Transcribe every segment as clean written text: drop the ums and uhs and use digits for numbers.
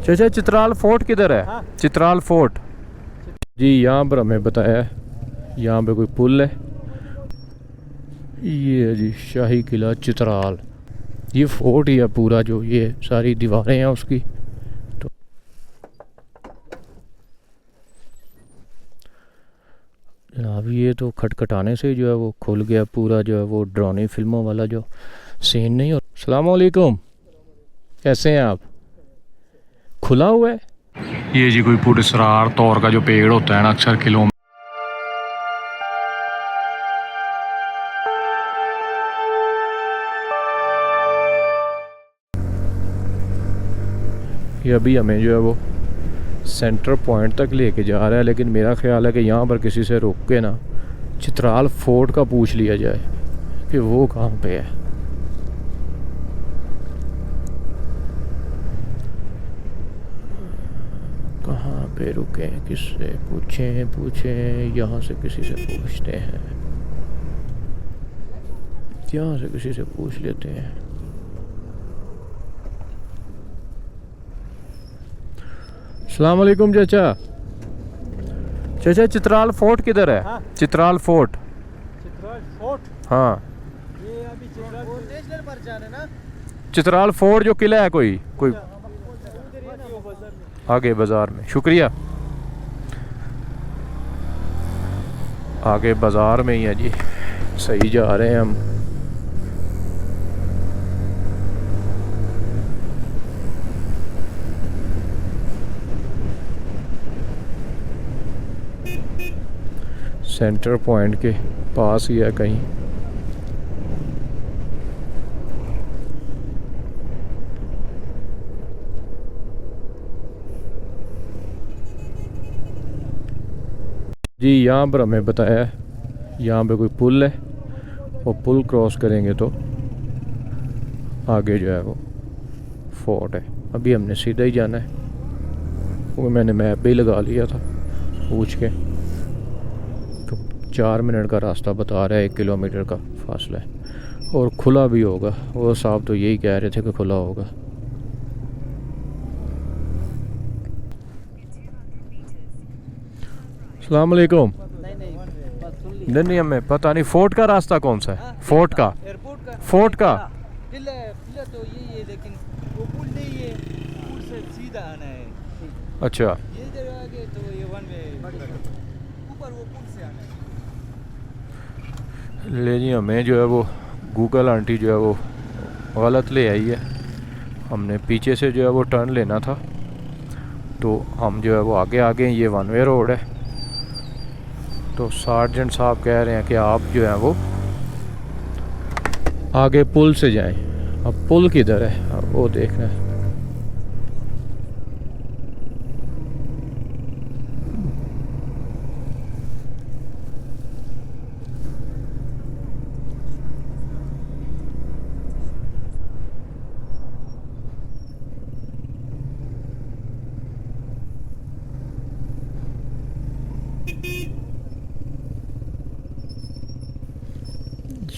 चाचा चित्राल फोर्ट किधर है? हाँ? चित्राल फोर्ट जी, यहाँ पर हमें बताया है यहाँ पे कोई पुल है। ये है जी शाही किला चित्राल। ये फोर्ट ही है पूरा, जो ये सारी दीवारें हैं उसकी। तो जनाब ये तो खटखटाने से जो है वो खुल गया पूरा, जो है वो ड्रानी फिल्मों वाला जो सीन नहीं हो। अस्सलाम वालेकुम, कैसे हैं आप? खुला हुआ है ये जी, कोई पुरस्कार तौर का जो पेड़ होता है ना अक्सर किलो। ये अभी हमें जो है वो सेंटर पॉइंट तक लेके जा रहा है, लेकिन मेरा ख्याल है कि यहाँ पर किसी से रोक के ना चित्राल फोर्ट का पूछ लिया जाए कि वो कहाँ पे है। कहाँ पे रुके, किससे पूछें? यहाँ से किसी से पूछते हैं, यहाँ से किसी से पूछ लेते हैं। अस्सलाम वालेकुम चाचा। चाचा चित्राल फोर्ट किधर है? हाँ? चित्राल फोर्ट। चित्राल फोर्ट? हाँ, ये अभी चित्राल नेशनल पार्क जा रहे हैं ना? चित्राल फोर्ट जो किला है कोई आगे बाजार में। शुक्रिया। आगे बाजार में ही है जी, सही जा रहे हैं हम। सेंटर पॉइंट के पास ही है कहीं। जी यहाँ पर हमें बताया है यहाँ पे कोई पुल है, और पुल क्रॉस करेंगे तो आगे जो है वो फोर्ट है। अभी हमने सीधा ही जाना है, वो मैंने मैप भी लगा लिया था पूछ के। तो 4 मिनट का रास्ता बता रहा है, 1 किलोमीटर का फासला है, और खुला भी होगा। वो साहब तो यही कह रहे थे कि खुला होगा। अस्सलाम वालेकुम। नहीं, हमें पता नहीं फोर्ट का रास्ता कौन सा है। फोर्ट का, एयरपोर्ट का, फोर्ट का किला तो यही है, लेकिन वो पुल नहीं है, पुल से सीधा आना है। अच्छा, ये जगह आगे तो ये वन वे, ऊपर वो पुल से आना है। ले जी हमें जो है वो गूगल आंटी जो है वो गलत ले आई है। हमने पीछे से जो है वो टर्न लेना था, तो हम जो है वो आगे आगे ये वन वे रोड है। तो सार्जेंट साहब कह रहे हैं कि आप जो है वो आगे पुल से जाएं। अब पुल किधर है, अब वो देखना है।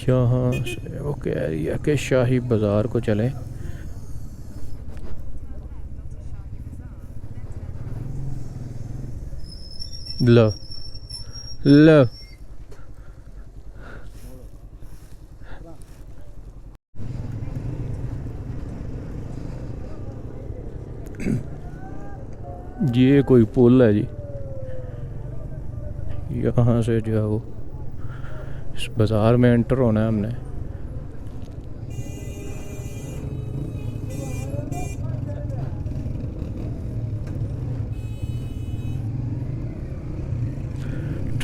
यहाँ से वो कह रही है कि शाही बाज़ार को चलें। लो लो, ये कोई पुल है जी। यहाँ से जो है वो इस बाज़ार में एंटर होना है हमने।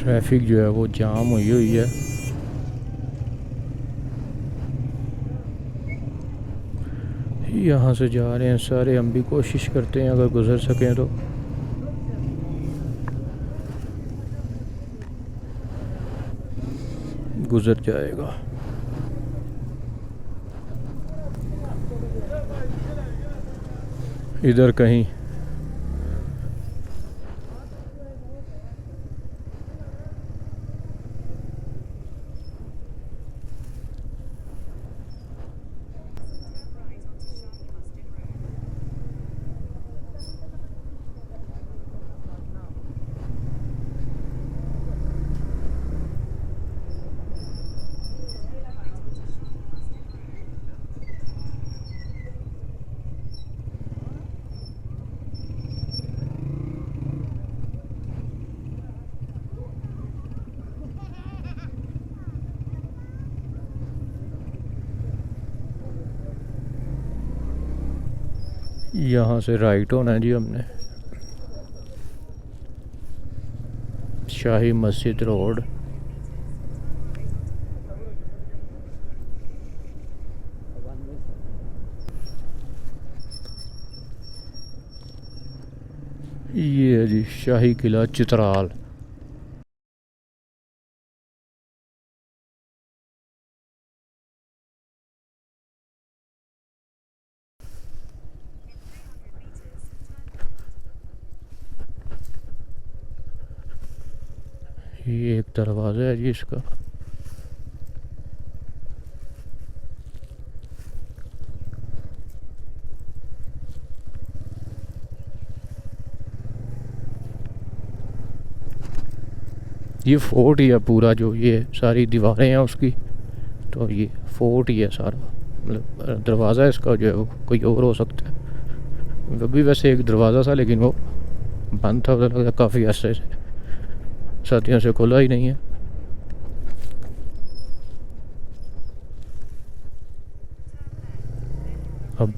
ट्रैफिक जो है वो जाम हुई है। यहाँ से जा रहे हैं सारे, हम भी कोशिश करते हैं अगर गुजर सकें तो। गुजर जाएगा। इधर कहीं यहाँ से राइट होना है जी हमने। शाही मस्जिद रोड। ये है जी शाही किला चित्राल। ये एक दरवाज़ा है जी इसका। ये फोर्ट ही है पूरा, जो ये सारी दीवारें हैं उसकी, तो ये फोर्ट ही है सारा। मतलब दरवाज़ा इसका जो है वो कोई और हो सकता है। वो भी वैसे एक दरवाज़ा था लेकिन वो बंद था, लग रहा काफ़ी अर्से से, सर्दियों से खुला ही नहीं है। अब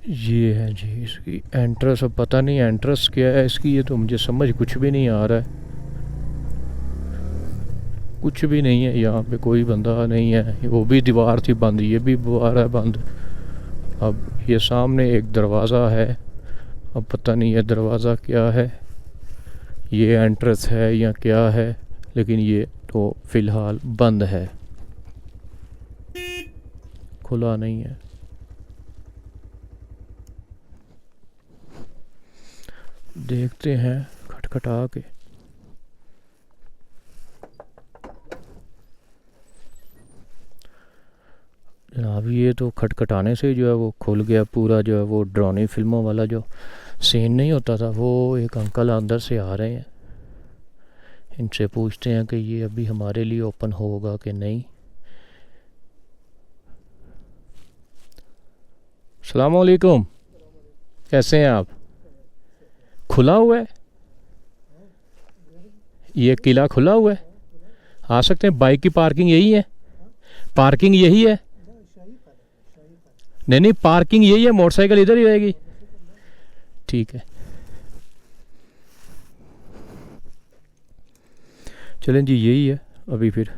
ये है जी इसकी एंट्रेंस। अब पता नहीं एंट्रेंस क्या है इसकी, ये तो मुझे समझ कुछ भी नहीं आ रहा है। कुछ भी नहीं है यहाँ पे, कोई बंदा नहीं है। वो भी दीवार थी बंद, ये भी दीवार है बंद। अब ये सामने एक दरवाज़ा है, अब पता नहीं है दरवाज़ा क्या है, ये एंट्रेंस है या क्या है, लेकिन ये तो फ़िलहाल बंद है, खुला नहीं है। देखते हैं खटखटा के। जनाब ये तो खटखटाने से जो है वो खुल गया पूरा। जो है वो डरावनी फिल्मों वाला जो सीन नहीं होता था, वो एक अंकल अंदर से आ रहे हैं। इनसे पूछते हैं कि ये अभी हमारे लिए ओपन होगा कि नहीं। अस्सलाम वालेकुम, कैसे हैं आप? खुला हुआ है ये किला, खुला हुआ है, आ सकते हैं? बाइक की पार्किंग यही है? पार्किंग यही है? नहीं नहीं, पार्किंग यही है, मोटरसाइकिल इधर ही रहेगी। ठीक है, चलें जी, यही है अभी फिर।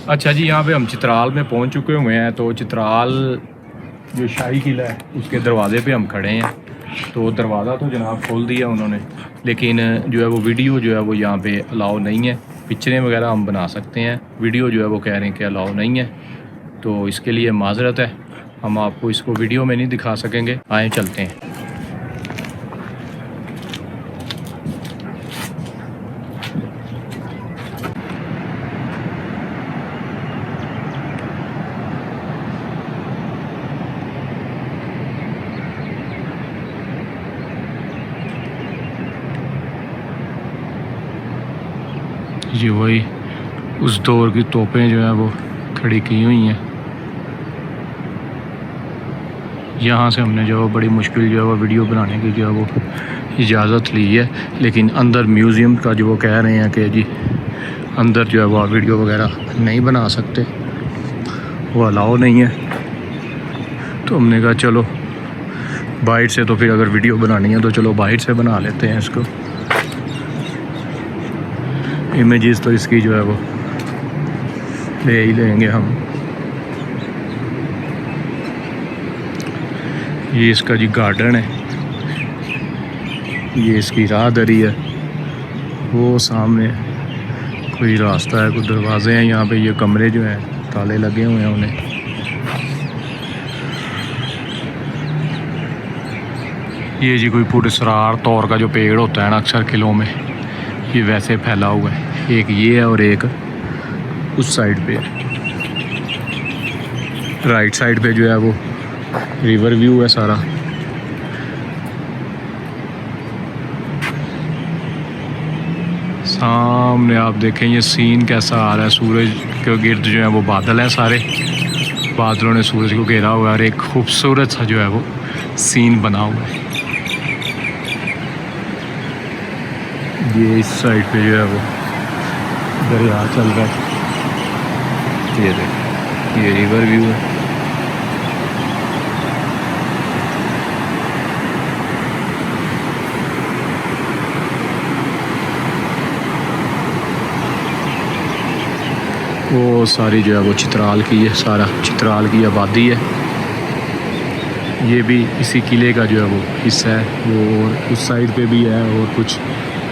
अच्छा जी, यहाँ पे हम चित्राल में पहुँच चुके हुए हैं। तो चित्राल जो शाही किला है उसके दरवाज़े पे हम खड़े हैं। तो दरवाज़ा तो जनाब खोल दिया उन्होंने, लेकिन जो है वो वीडियो जो है वो यहाँ पे अलाउ नहीं है। पिक्चरें वगैरह हम बना सकते हैं, वीडियो जो है वो कह रहे हैं कि अलाउ नहीं है। तो इसके लिए माजरत है, हम आपको इसको वीडियो में नहीं दिखा सकेंगे। आए चलते हैं। ये वही उस दौर की तोपें जो है वो खड़ी की हुई हैं। यहाँ से हमने जो बड़ी मुश्किल जो है वो वीडियो बनाने की जो है वो इजाज़त ली है, लेकिन अंदर म्यूज़ियम का जो वो कह रहे हैं कि जी अंदर जो है वो वीडियो वगैरह नहीं बना सकते, वो अलाउ नहीं है। तो हमने कहा चलो बाइट से, तो फिर अगर वीडियो बनानी है तो चलो बाइट से बना लेते हैं इसको। इमेजेस तो इसकी जो है वो ले ही लेंगे हम। ये इसका जी गार्डन है, ये इसकी राहदरी है। वो सामने कोई रास्ता है, कुछ दरवाजे हैं यहाँ पे। ये कमरे जो हैं ताले लगे हुए हैं उन्हें। ये जी कोई पुरस्कार तौर का जो पेड़ होता है ना अक्सर किलों में, ये वैसे फैला हुआ है। एक ये है और एक उस साइड पे है। राइट साइड पे जो है वो रिवर व्यू है सारा। सामने आप देखें ये सीन कैसा आ रहा है। सूरज के गिर्द जो है वो बादल हैं सारे, बादलों ने सूरज को घेरा हुआ है और एक खूबसूरत सा जो है वो सीन बना हुआ है। ये इस साइड पे जो है वो दरिया चल रहा है। ये देख, ये रिवर व्यू है। वो सारी जो है वो चित्राल की है, सारा चित्राल की आबादी है। ये भी इसी किले का जो है वो हिस्सा है। वो और उस साइड पे भी है और कुछ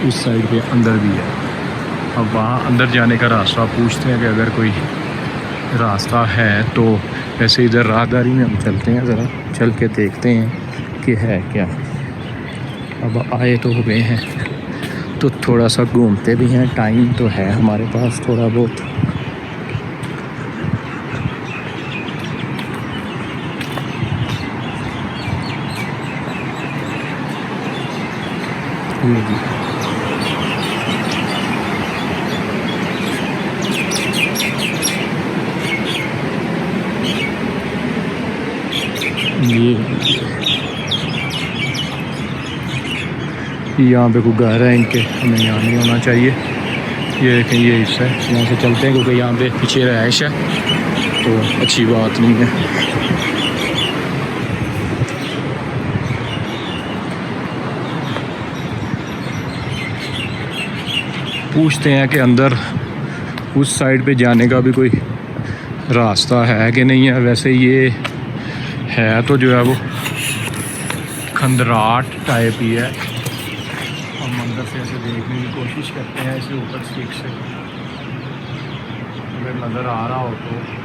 उस साइड पे अंदर भी है। अब वहाँ अंदर जाने का रास्ता पूछते हैं कि अगर कोई रास्ता है तो। वैसे इधर राहदारी में हम चलते हैं, ज़रा चल के देखते हैं कि है क्या। अब आए तो हो गए हैं तो थोड़ा सा घूमते भी हैं, टाइम तो है हमारे पास थोड़ा बहुत। ये यहाँ पे कोई घर है इनके, हमें यहाँ नहीं होना चाहिए। ये देखें, ये हिस्सा है, यहाँ से चलते हैं क्योंकि यहाँ पे पीछे रहाइश है तो अच्छी बात नहीं है। पूछते हैं कि अंदर उस साइड पे जाने का भी कोई रास्ता है कि नहीं है। वैसे ये है तो जो है वो खंडराट टाइप ही है। हम अंदर से ऐसे देखने की कोशिश करते हैं, ऐसे ऊपर स्टिक से अगर नज़र आ रहा हो तो।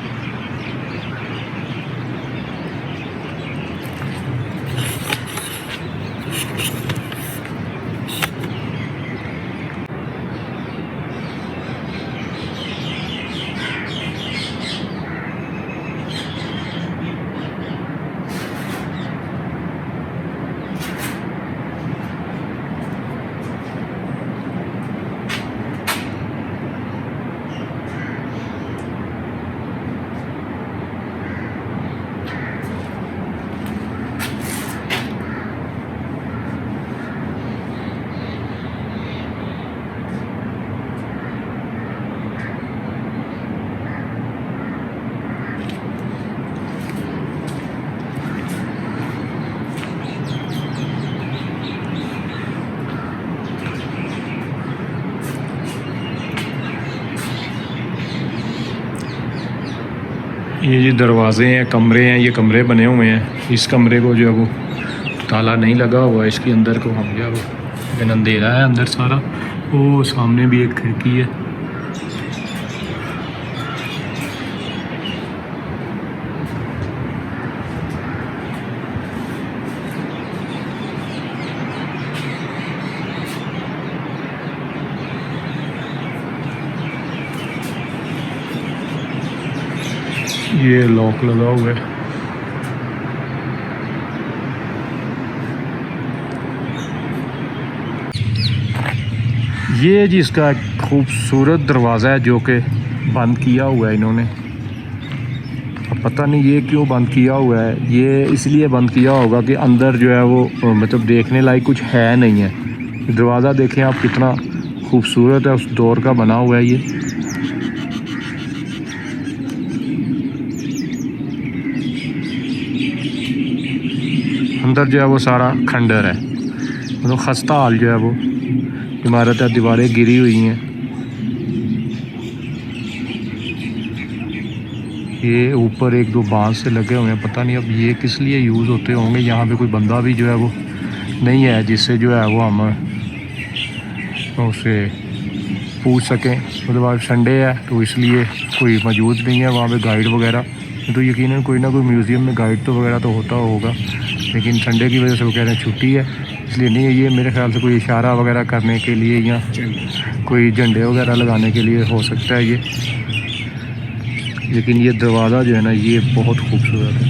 ये जो दरवाज़े हैं, कमरे हैं, ये कमरे बने हुए हैं। इस कमरे को जो है वो ताला नहीं लगा हुआ है, इसके अंदर को हम जो है वो अंधेरा है अंदर सारा। वो सामने भी एक खिड़की है। ये लॉक लगा हुआ है। ये जी इसका खूबसूरत दरवाज़ा है जो कि बंद किया हुआ है इन्होंने। अब पता नहीं ये क्यों बंद किया हुआ है। ये इसलिए बंद किया होगा कि अंदर जो है वो मतलब देखने लायक कुछ है नहीं है। दरवाज़ा देखें आप, कितना खूबसूरत है, उस दौर का बना हुआ है ये। अंदर जो है वो सारा खंडर है, मतलब खस्ता हाल जो है वो इमारत है, दीवारें गिरी हुई हैं। ये ऊपर एक दो बांस से लगे हुए हैं, पता नहीं अब ये किस लिए यूज़ होते होंगे। यहाँ पे कोई बंदा भी जो है वो नहीं है जिससे जो है वो हम उससे पूछ सकें। मतलब आज संडे है तो इसलिए कोई मौजूद नहीं है वहाँ पे गाइड वगैरह। तो यकीनन कोई ना कोई म्यूज़ियम में गाइड तो वगैरह तो होता होगा, लेकिन संडे की वजह से वो कह रहे हैं छुट्टी है इसलिए नहीं है। ये मेरे ख्याल से कोई इशारा वगैरह करने के लिए या कोई झंडे वगैरह लगाने के लिए हो सकता है ये। लेकिन ये दरवाज़ा जो है ना ये बहुत खूबसूरत है,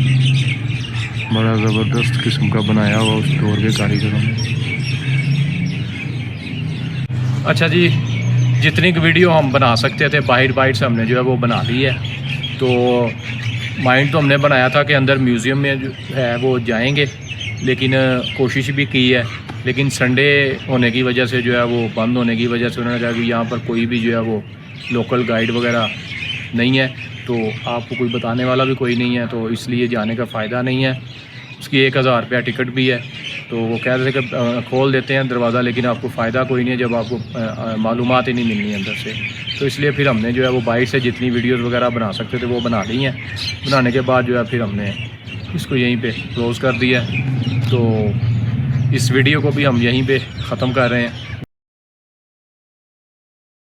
बड़ा ज़बरदस्त किस्म का बनाया हुआ उस दौर के कारीगरों ने। अच्छा जी, जितनी की वीडियो हम बना सकते थे बाइट से हमने जो है वो बना ली है। तो माइंड तो हमने बनाया था कि अंदर म्यूज़ियम में जो है वो जाएंगे, लेकिन कोशिश भी की है लेकिन संडे होने की वजह से जो है वो बंद होने की वजह से उन्होंने कहा कि यहाँ पर कोई भी जो है वो लोकल गाइड वगैरह नहीं है, तो आपको कोई बताने वाला भी कोई नहीं है, तो इसलिए जाने का फ़ायदा नहीं है। उसकी 1000 रुपया टिकट भी है, तो वो कह रहे थे कि खोल देते हैं दरवाज़ा, लेकिन आपको फ़ायदा कोई नहीं है जब आपको मालूमात ही नहीं मिलनी अंदर से। तो इसलिए फिर हमने जो है वो बाइक से जितनी वीडियोज़ वगैरह बना सकते थे वो बना ली हैं। बनाने के बाद जो है फिर हमने इसको यहीं पे क्लोज़ कर दिया। तो इस वीडियो को भी हम यहीं पे ख़त्म कर रहे हैं।